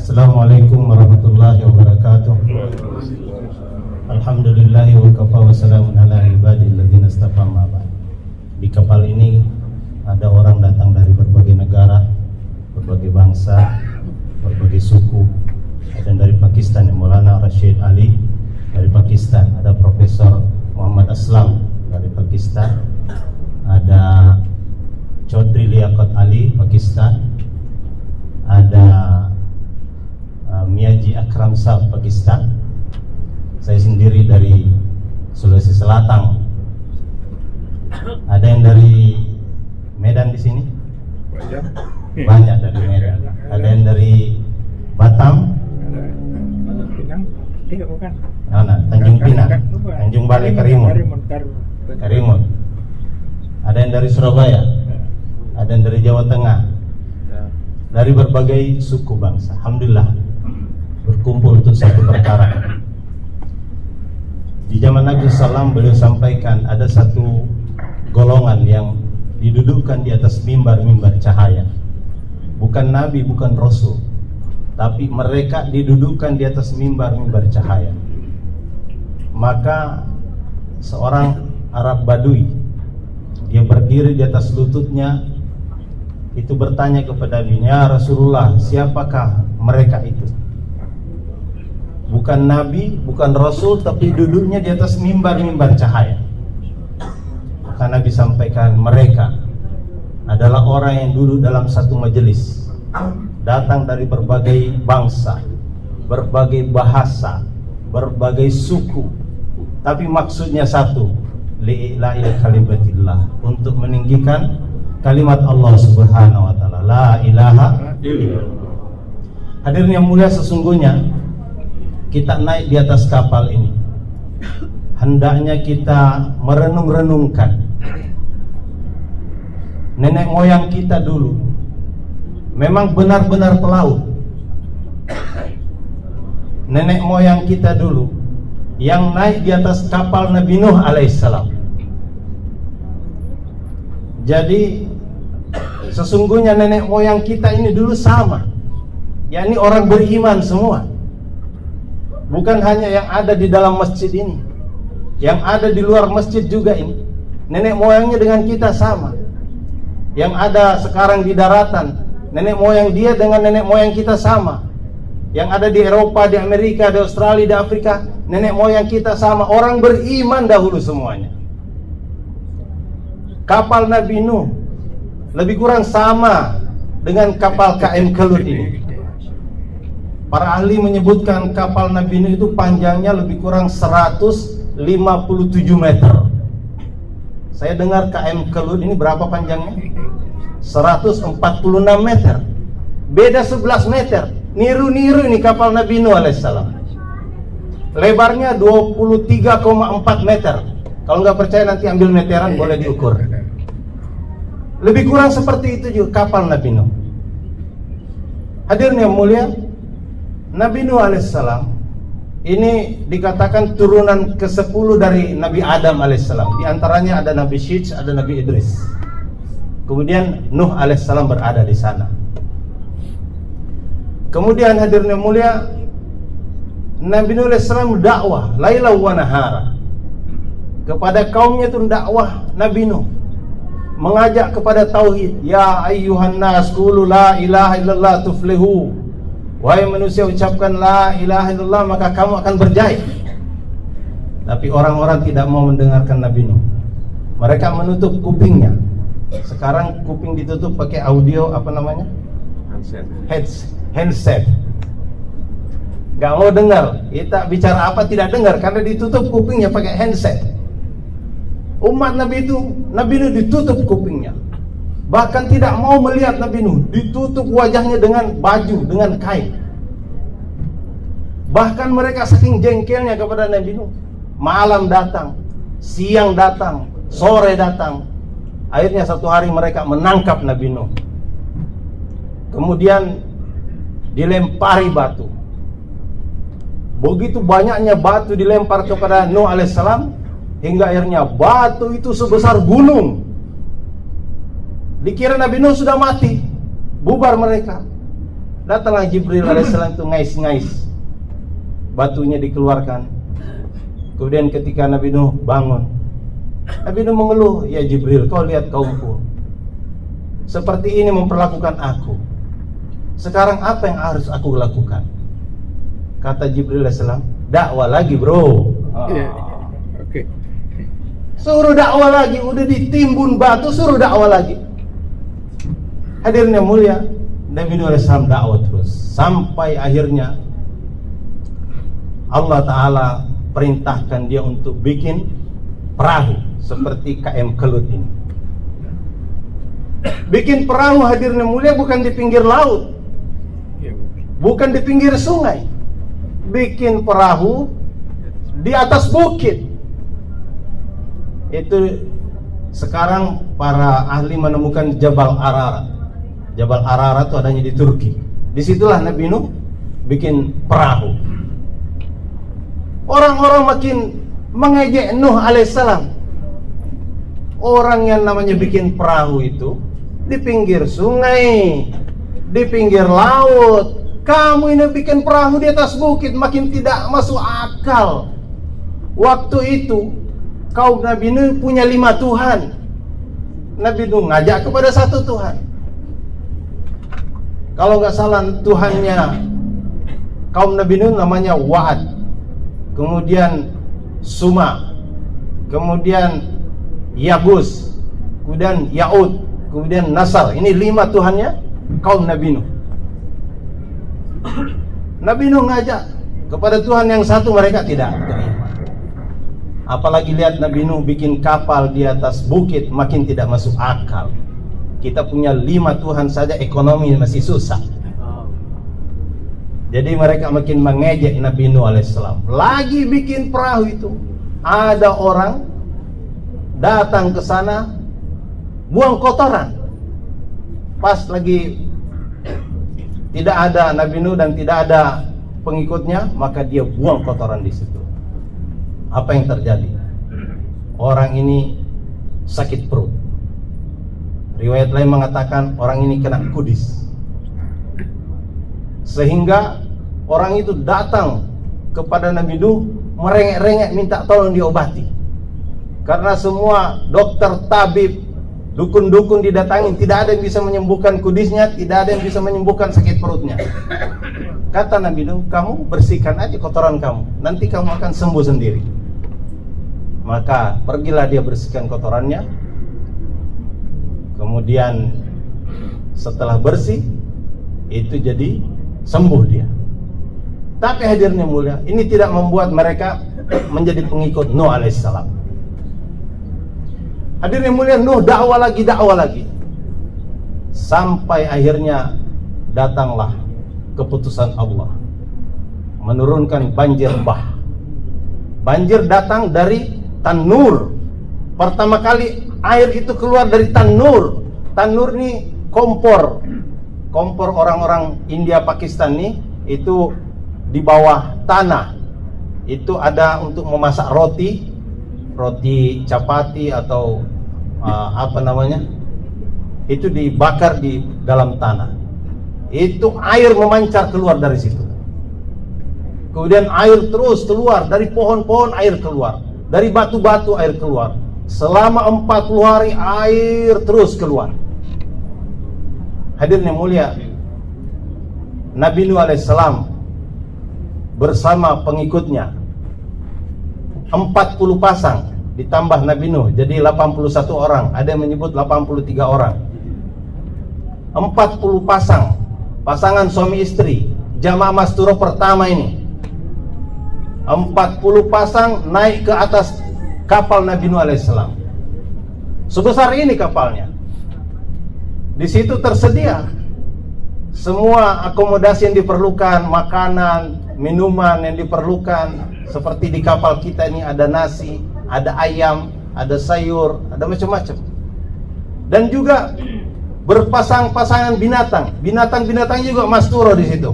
Assalamualaikum warahmatullahi wabarakatuh. Alhamdulillahi wa kafa wa salamun ala ibadil ladzina istafa ma ba'd. Di kapal ini ada orang datang dari berbagai negara, berbagai bangsa, berbagai suku. Ada dari Pakistan, Maulana Rashid Ali dari Pakistan, ada Profesor Muhammad Aslam dari Pakistan, ada Chaudhry Liaquat Ali Pakistan, ada Miyaji Akram Sab Pakistan. Saya sendiri dari Sulawesi Selatan. Ada yang dari Medan di sini? Banyak dari Medan. Ada yang dari Batam? Tanjung Pinang, Tanjung Balai, Karimun. Ada yang dari Surabaya, ada yang dari Jawa Tengah, dari berbagai suku bangsa. Alhamdulillah berkumpul untuk satu perkara. Di zaman Nabi SAW beliau sampaikan ada satu golongan yang didudukkan di atas mimbar-mimbar cahaya. Bukan Nabi, bukan Rasul, tapi mereka didudukkan di atas mimbar-mimbar cahaya. Maka seorang Arab Badui, dia berdiri di atas lututnya, itu bertanya kepada Nabi, "Ya Rasulullah, siapakah mereka itu?" Bukan Nabi, bukan Rasul, tapi duduknya di atas mimbar-mimbar cahaya. Maka Nabi sampaikan, mereka adalah orang yang duduk dalam satu majelis, datang dari berbagai bangsa, berbagai bahasa, berbagai suku, tapi maksudnya satu, li'ila'il kalimatillah, untuk meninggikan kalimat Allah Subhanahu wa ta'ala, la ilaha illallah. Hadirin yang mulia, sesungguhnya kita naik di atas kapal ini, hendaknya kita merenung-renungkan nenek moyang kita dulu memang benar-benar pelaut. Nenek moyang kita dulu yang naik di atas kapal Nabi Nuh alaihissalam. Jadi sesungguhnya nenek moyang kita ini dulu sama, yakni orang beriman semua. Bukan hanya yang ada di dalam masjid ini, yang ada di luar masjid juga ini. Nenek moyangnya dengan kita sama. Yang ada sekarang di daratan, nenek moyang dia dengan nenek moyang kita sama. Yang ada di Eropa, di Amerika, di Australia, di Afrika, nenek moyang kita sama. Orang beriman dahulu semuanya. Kapal Nabi Nuh lebih kurang sama dengan kapal KM Kelut ini. Para ahli menyebutkan kapal Nabi Nuh itu panjangnya lebih kurang 157 meter. Saya dengar KM Kelut ini berapa panjangnya? 146 meter. Beda 11 meter. Niru-niru ini kapal Nabi Nuh alaihissalam. Lebarnya 23,4 meter. Kalau nggak percaya nanti ambil meteran, boleh diukur. Lebih kurang seperti itu juga kapal Nabi Nuh. Hadirin yang mulia, Nabi Nuh alaihissalam ini dikatakan turunan ke-10 dari Nabi Adam alaihissalam. Di antaranya ada Nabi Syij, ada Nabi Idris. Kemudian Nuh alaihissalam berada di sana. Kemudian hadirin yang mulia, Nabi Nuh alaihissalam dakwah laila wa nahara kepada kaumnya. Itu dakwah Nabi Nuh, mengajak kepada tauhid. Ya ayyuhan nas qulu la ilaha illallah tuflihu. Wahai manusia, ucapkan la ilaha illallah maka kamu akan berjaya. Tapi orang-orang tidak mau mendengarkan Nabi Nuh. Mereka menutup kupingnya. Sekarang kuping ditutup pakai audio, apa namanya? Handset. Gak mau dengar. Kita bicara apa tidak dengar karena ditutup kupingnya pakai handset. Umat Nabi Nuh ditutup kupingnya. Bahkan tidak mau melihat Nabi Nuh, ditutup wajahnya dengan baju, dengan kain. Bahkan mereka saking jengkelnya kepada Nabi Nuh, malam datang, siang datang, sore datang. Akhirnya satu hari mereka menangkap Nabi Nuh, kemudian dilempari batu. Begitu banyaknya batu dilempar kepada Nuh alaihissalam, hingga akhirnya batu itu sebesar gunung. Dikira Nabi Nuh sudah mati, bubar mereka. Datanglah Jibril alaihissalam itu ngais-ngais, batunya dikeluarkan. Kemudian ketika Nabi Nuh bangun, Nabi Nuh mengeluh, ya Jibril, kau lihat kaumku seperti ini memperlakukan aku. Sekarang apa yang harus aku lakukan? Kata Jibril alaihissalam, dakwah lagi bro. Oke. Suruh dakwah lagi, udah ditimbun batu, suruh dakwah lagi. Hadirin yang mulia, Nabi Nuh alaihissalam dakwah terus sampai akhirnya Allah Ta'ala perintahkan dia untuk bikin perahu seperti KM Kelut ini. Bikin perahu, hadirin yang mulia, bukan di pinggir laut, bukan di pinggir sungai. Bikin perahu di atas bukit. Itu sekarang para ahli menemukan Jabal Ararat. Jabal Ararat itu adanya di Turki. Disitulah Nabi Nuh bikin perahu. Orang-orang makin mengejek Nuh alaihissalam. Orang yang namanya bikin perahu itu di pinggir sungai, di pinggir laut. Kamu ini bikin perahu di atas bukit, makin tidak masuk akal. Waktu itu kaum Nabi Nuh punya 5 Tuhan. Nabi Nuh ngajak kepada satu Tuhan. Kalau nggak salah Tuhannya kaum Nabi Nuh namanya Wa'ad, kemudian Suma, kemudian Yabus, kemudian Ya'ud, kemudian Nasar. Ini 5 Tuhannya kaum Nabi Nuh. Nabi Nuh ngajak kepada Tuhan yang satu, mereka tidak terima. Apalagi lihat Nabi Nuh bikin kapal di atas bukit, makin tidak masuk akal. Kita punya 5 Tuhan saja ekonomi masih susah. Jadi mereka makin mengejek Nabi Nuh alaihissalam. Lagi bikin perahu itu, ada orang datang ke sana buang kotoran. Pas lagi tidak ada Nabi Nuh dan tidak ada pengikutnya, maka dia buang kotoran di situ. Apa yang terjadi? Orang ini sakit perut. Riwayat lain mengatakan orang ini kena kudis. Sehingga orang itu datang kepada Nabi Nuh merengek-rengek minta tolong diobati. Karena semua dokter, tabib, dukun-dukun didatangin, tidak ada yang bisa menyembuhkan kudisnya, tidak ada yang bisa menyembuhkan sakit perutnya. Kata Nabi Nuh, kamu bersihkan aja kotoran kamu, nanti kamu akan sembuh sendiri. Maka pergilah dia bersihkan kotorannya. Kemudian setelah bersih, itu jadi sembuh dia. Tapi hadirnya mulia, ini tidak membuat mereka menjadi pengikut Nuh alaihissalam. Hadirnya mulia, Nuh dakwah lagi. Sampai akhirnya datanglah keputusan Allah menurunkan banjir bah. Banjir datang dari tanur. Pertama kali air itu keluar dari tanur. Tanur ini kompor. Kompor orang-orang India Pakistan nih, itu di bawah tanah. Itu ada untuk memasak roti chapati atau apa namanya? Itu dibakar di dalam tanah. Itu air memancar keluar dari situ. Kemudian air terus keluar dari pohon-pohon, air keluar dari batu-batu, air keluar. Selama 40 hari air terus keluar. Hadirin yang mulia, Nabi Nuh alaihissalam bersama pengikutnya 40 pasang ditambah Nabi Nuh, jadi 81 orang. Ada yang menyebut 83 orang. 40 pasang, pasangan suami istri, jamaah Masturo pertama ini. 40 pasang naik ke atas kapal Nabi Nuh alaihissalam. Sebesar ini kapalnya. Di situ tersedia semua akomodasi yang diperlukan, makanan, minuman yang diperlukan. Seperti di kapal kita ini ada nasi, ada ayam, ada sayur, ada macam-macam. Dan juga berpasang-pasangan binatang. Binatang-binatang juga Masturo di situ.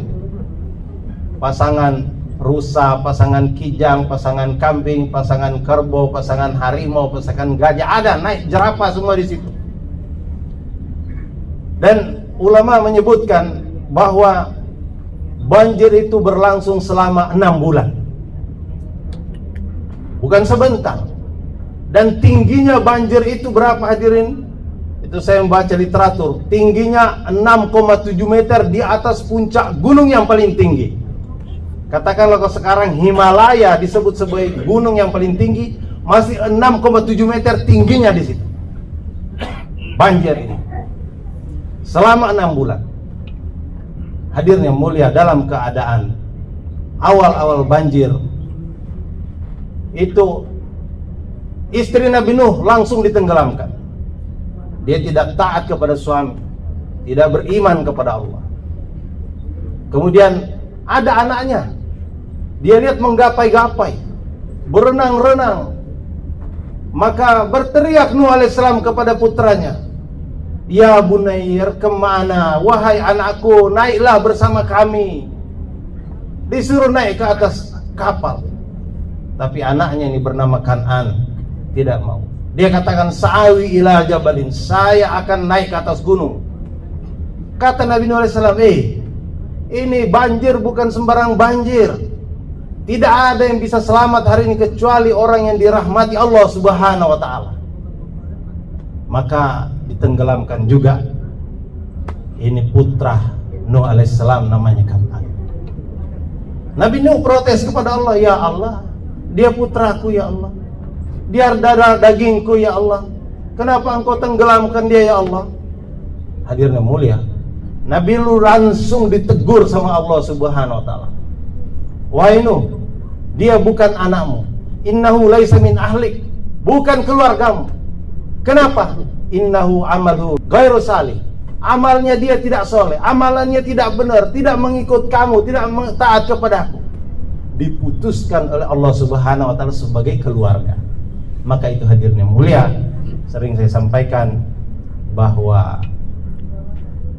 Pasangan rusa, pasangan kijang, pasangan kambing, pasangan kerbau, pasangan harimau, pasangan gajah, ada, naik jerapah semua di situ. Dan ulama menyebutkan bahwa Banjir itu berlangsung selama 6 bulan. Bukan sebentar. Dan tingginya banjir itu berapa hadirin? Itu saya membaca literatur. Tingginya 6,7 meter di atas puncak gunung yang paling tinggi. Katakanlah kalau sekarang Himalaya disebut sebagai gunung yang paling tinggi, masih 6,7 meter tingginya di situ. Banjir ini. Selama 6 bulan. Hadirnya mulia dalam keadaan awal-awal banjir itu istri Nabi Nuh langsung ditenggelamkan. Dia tidak taat kepada suami, tidak beriman kepada Allah. Kemudian ada anaknya, dia lihat menggapai-gapai, berenang-renang. Maka berteriak Nuh alaihissalam kepada putranya, "Ya Bunair, kemana? Wahai anakku, naiklah bersama kami." Disuruh naik ke atas kapal. Tapi anaknya ini bernama Kan'an tidak mau. Dia katakan, "Sa'awi ila jabalin, saya akan naik ke atas gunung." Kata Nabi Nuh alaihissalam, ini banjir bukan sembarang banjir. Tidak ada yang bisa selamat hari ini kecuali orang yang dirahmati Allah subhanahu wa ta'ala. Maka ditenggelamkan juga ini putra Nuh alaihissalam, namanya Kan'an. Nabi Nuh protes kepada Allah, "Ya Allah, dia putraku ya Allah, dia darah dagingku ya Allah, kenapa engkau tenggelamkan dia ya Allah?" Hadirnya mulia, Nabi Nuh langsung ditegur sama Allah subhanahu wa ta'ala. "Wahai Nuh, dia bukan anakmu. Innahu laisa min ahlik, bukan keluargamu. Kenapa? Innahu amalu ghairu salih. Amalnya dia tidak soleh, amalannya tidak benar, tidak mengikut kamu, tidak taat kepadaku." Diputuskan oleh Allah subhanahu wa ta'ala sebagai keluarga. Maka itu hadirnya mulia. Sering saya sampaikan bahwa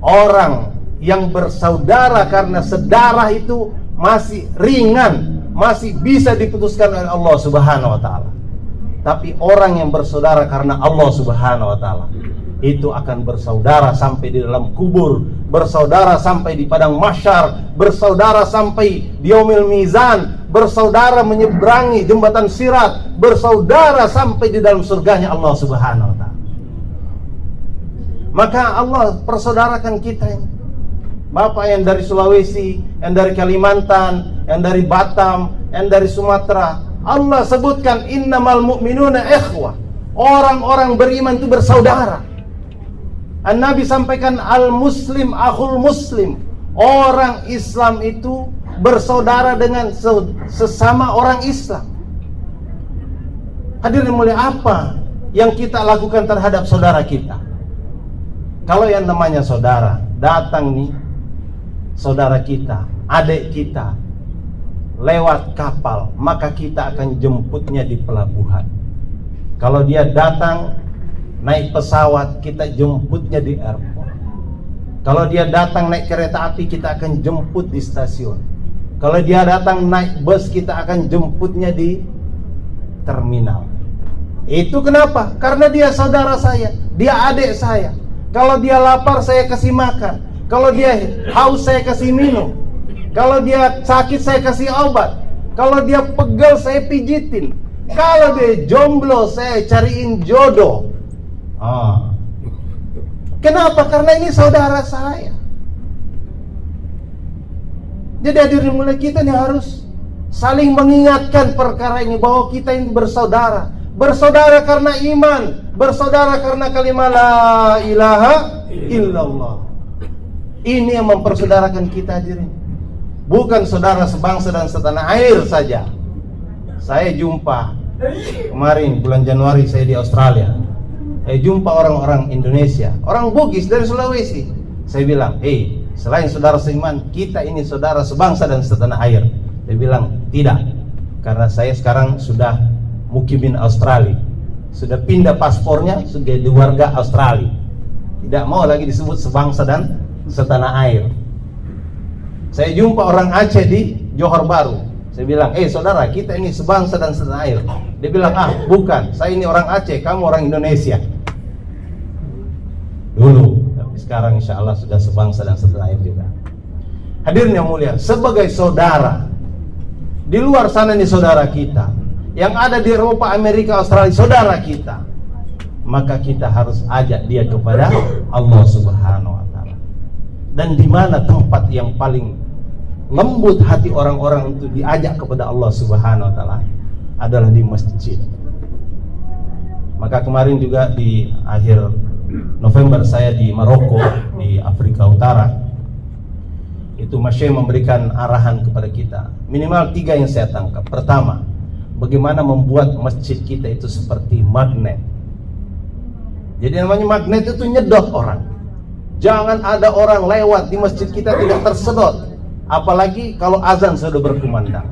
orang yang bersaudara karena sedarah itu masih ringan, masih bisa diputuskan oleh Allah subhanahu wa ta'ala. Tapi orang yang bersaudara karena Allah subhanahu wa ta'ala, itu akan bersaudara sampai di dalam kubur, bersaudara sampai di padang mahsyar, bersaudara sampai di yaumil mizan, bersaudara menyeberangi jembatan sirat, bersaudara sampai di dalam surganya Allah subhanahu wa ta'ala. Maka Allah persaudarakan kita ini. Bapak yang dari Sulawesi, yang dari Kalimantan, yang dari Batam, yang dari Sumatera, Allah sebutkan innamal mu'minuna ikhwah. Orang-orang beriman itu bersaudara. An-Nabi sampaikan al-muslim akhul muslim. Orang Islam itu bersaudara dengan sesama orang Islam. Hadirin mulia, apa yang kita lakukan terhadap saudara kita? Kalau yang namanya saudara, datang nih saudara kita, adik kita lewat kapal, maka kita akan jemputnya di pelabuhan. Kalau dia datang naik pesawat, kita jemputnya di airport. Kalau dia datang naik kereta api, kita akan jemput di stasiun. Kalau dia datang naik bus, kita akan jemputnya di terminal. Itu kenapa? Karena dia saudara saya, dia adik saya. Kalau dia lapar, saya kasih makan. Kalau dia haus, saya kasih minum. Kalau dia sakit, saya kasih obat. Kalau dia pegel, saya pijitin. Kalau dia jomblo, saya cariin jodoh. Kenapa? Karena ini saudara saya. Jadi hadirin mulai kita ini harus saling mengingatkan perkara ini, bahwa kita ini bersaudara. Bersaudara karena iman, bersaudara karena kalimat la ilaha illallah. Ini yang mempersaudarakan kita hadirin. Bukan saudara sebangsa dan setanah air saja. Saya jumpa kemarin bulan Januari, saya di Australia. Saya jumpa orang-orang Indonesia, orang Bugis dari Sulawesi. Saya bilang, selain saudara seiman, kita ini saudara sebangsa dan setanah air. Dia bilang, tidak, karena saya sekarang sudah mukimin Australia, sudah pindah paspornya, sudah jadi warga Australia, tidak mau lagi disebut sebangsa dan setanah air. Saya jumpa orang Aceh di Johor Bahru. Saya bilang, saudara, kita ini sebangsa dan setanah air. Dia bilang, bukan, saya ini orang Aceh, kamu orang Indonesia. Dulu, tapi sekarang insya Allah sudah sebangsa dan setanah air juga. Hadirin yang mulia, sebagai saudara di luar sana ini saudara kita, yang ada di Eropa, Amerika, Australia saudara kita, maka kita harus ajak dia kepada Allah Subhanahu wa taala. Dan di mana tempat yang paling lembut hati orang-orang untuk diajak kepada Allah Subhanahu wa taala adalah di masjid. Maka kemarin juga di akhir November saya di Maroko, di Afrika Utara. Itu Masya memberikan arahan kepada kita. Minimal 3 yang saya tangkap. Pertama, bagaimana membuat masjid kita itu seperti magnet. Jadi namanya magnet itu nyedot orang. Jangan ada orang lewat di masjid kita tidak tersedot. Apalagi kalau azan sudah berkumandang.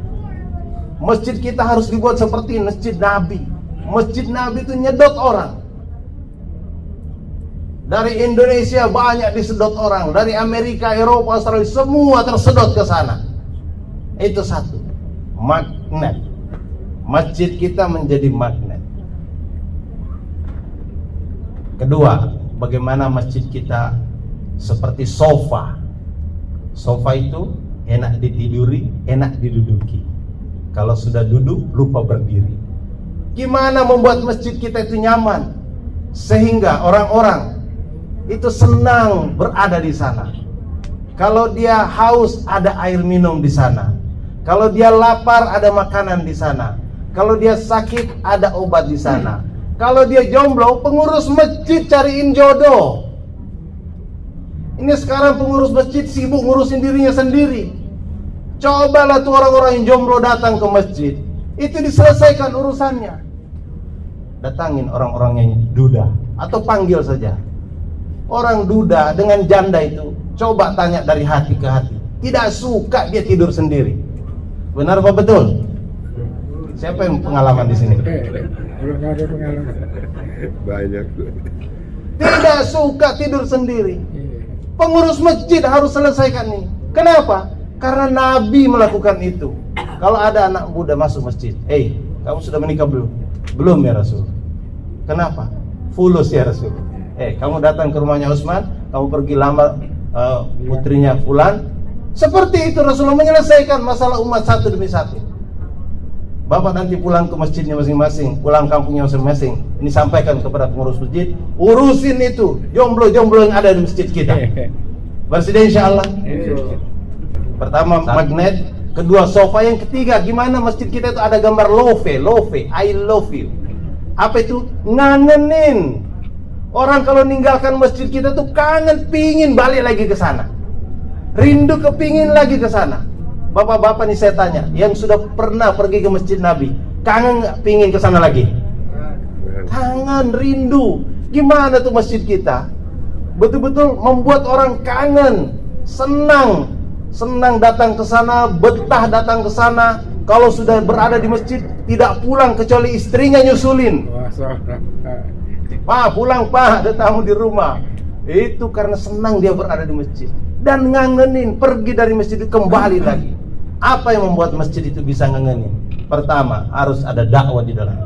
Masjid kita harus dibuat seperti masjid Nabi. Masjid Nabi itu nyedot orang. Dari Indonesia banyak disedot orang, dari Amerika, Eropa, Australia semua tersedot ke sana. Itu satu, magnet. Masjid kita menjadi magnet. Kedua, bagaimana masjid kita seperti sofa. Sofa itu enak ditiduri, enak diduduki. Kalau sudah duduk, lupa berdiri. Gimana membuat masjid kita itu nyaman sehingga orang-orang itu senang berada di sana. Kalau dia haus, ada air minum di sana. Kalau dia lapar, ada makanan di sana. Kalau dia sakit, ada obat di sana. Kalau dia jomblo, pengurus masjid cariin jodoh. Ini sekarang pengurus masjid sibuk ngurusin dirinya sendiri. Cobalah tuh orang-orang yang jomblo datang ke masjid, itu diselesaikan urusannya. Datangin orang-orang yang duda, atau panggil saja. Orang duda dengan janda itu, coba tanya dari hati ke hati. Tidak suka dia tidur sendiri. Benar apa betul? Siapa yang pengalaman di sini? Belum ada pengalaman. Banyak. Tidak suka tidur sendiri. Pengurus masjid harus selesaikan ini. Kenapa? Karena Nabi melakukan itu. Kalau ada anak muda masuk masjid, kamu sudah menikah belum? Belum ya Rasul. Kenapa? Fulus ya Rasul. Kamu datang ke rumahnya Utsman, kamu pergi lamar putrinya Fulan. Seperti itu Rasulullah menyelesaikan masalah umat satu demi satu. Bapak nanti pulang ke masjidnya masing-masing, pulang kampungnya masing-masing. Ini sampaikan kepada pengurus masjid, urusin itu jomblo-jomblo yang ada di masjid kita. Bersedia insyaallah. Pertama magnet, kedua sofa, yang ketiga gimana masjid kita itu ada gambar love, I love you. Apa itu? Ngangenin. Orang kalau ninggalkan masjid kita tuh kangen, pingin balik lagi ke sana. Rindu kepingin lagi ke sana. Bapak-bapak nih saya tanya, yang sudah pernah pergi ke masjid Nabi, kangen nggak pingin ke sana lagi? Kangen, rindu. Gimana tuh masjid kita? Betul-betul membuat orang kangen, senang datang ke sana, betah datang ke sana. Kalau sudah berada di masjid, tidak pulang kecuali istrinya nyusulin. Pak, pulang Pak, ada tamu di rumah. Itu karena senang dia berada di masjid. Dan ngangenin, pergi dari masjid itu kembali lagi. Apa yang membuat masjid itu bisa ngangenin? Pertama, harus ada dakwah di dalam.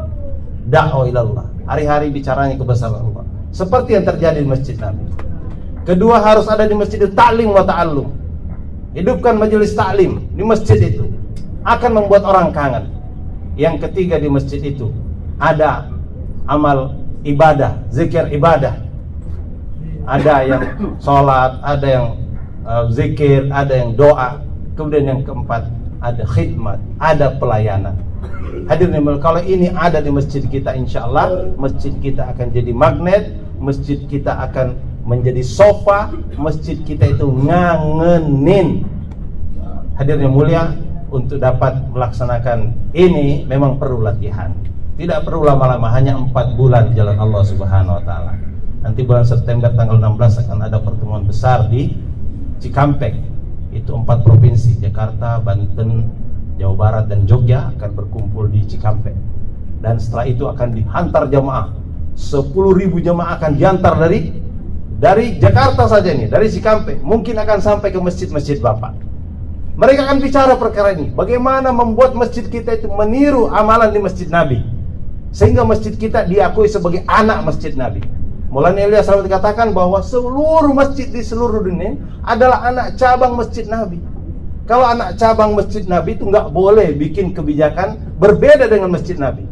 Dakwah ilallah. Hari-hari bicaranya kebesaran Allah. Seperti yang terjadi di masjid Nabi. Kedua, harus ada di masjid itu ta'lim wa ta'allum. Hidupkan majelis ta'lim di masjid itu. Akan membuat orang kangen. Yang ketiga, di masjid itu ada amal ibadah, zikir ibadah. Ada yang sholat, ada yang zikir, ada yang doa. Kemudian yang keempat, ada khidmat, ada pelayanan. Hadirin, kalau ini ada di masjid kita, insya Allah masjid kita akan jadi magnet, masjid kita akan menjadi sofa, masjid kita itu ngangenin. Hadirin yang mulia, untuk dapat melaksanakan ini memang perlu latihan. Tidak perlu lama-lama, hanya 4 bulan di jalan Allah Subhanahu wa taala. Nanti bulan September tanggal 16 akan ada pertemuan besar di Cikampek. Itu 4 provinsi, Jakarta, Banten, Jawa Barat dan Jogja akan berkumpul di Cikampek. Dan setelah itu akan dihantar jamaah. 10.000 jamaah akan diantar dari Jakarta saja ini, dari Cikampek. Mungkin akan sampai ke masjid-masjid Bapak. Mereka akan bicara perkara ini, bagaimana membuat masjid kita itu meniru amalan di masjid Nabi, sehingga masjid kita diakui sebagai anak masjid Nabi. Maulana Ilyas dikatakan bahwa seluruh masjid di seluruh dunia adalah anak cabang masjid Nabi. Kalau anak cabang Masjid Nabi itu nggak boleh bikin kebijakan berbeda dengan Masjid Nabi.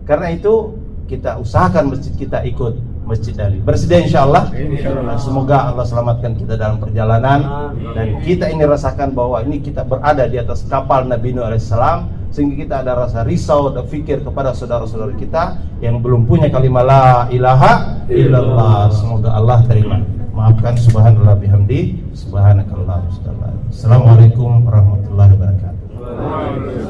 Karena itu kita usahakan masjid kita ikut Masjid Nabi. Bersedia insyaallah. Insyaallah. Semoga Allah selamatkan kita dalam perjalanan dan kita ini rasakan bahwa ini kita berada di atas kapal Nabi Nuh alaihissalam, sehingga kita ada rasa risau dan fikir kepada saudara-saudara kita yang belum punya kalimat la ilaha illallah. Semoga Allah terima. Maafkan, subhanallah bihamdi, subhanakallah. Assalamualaikum warahmatullahi wabarakatuh.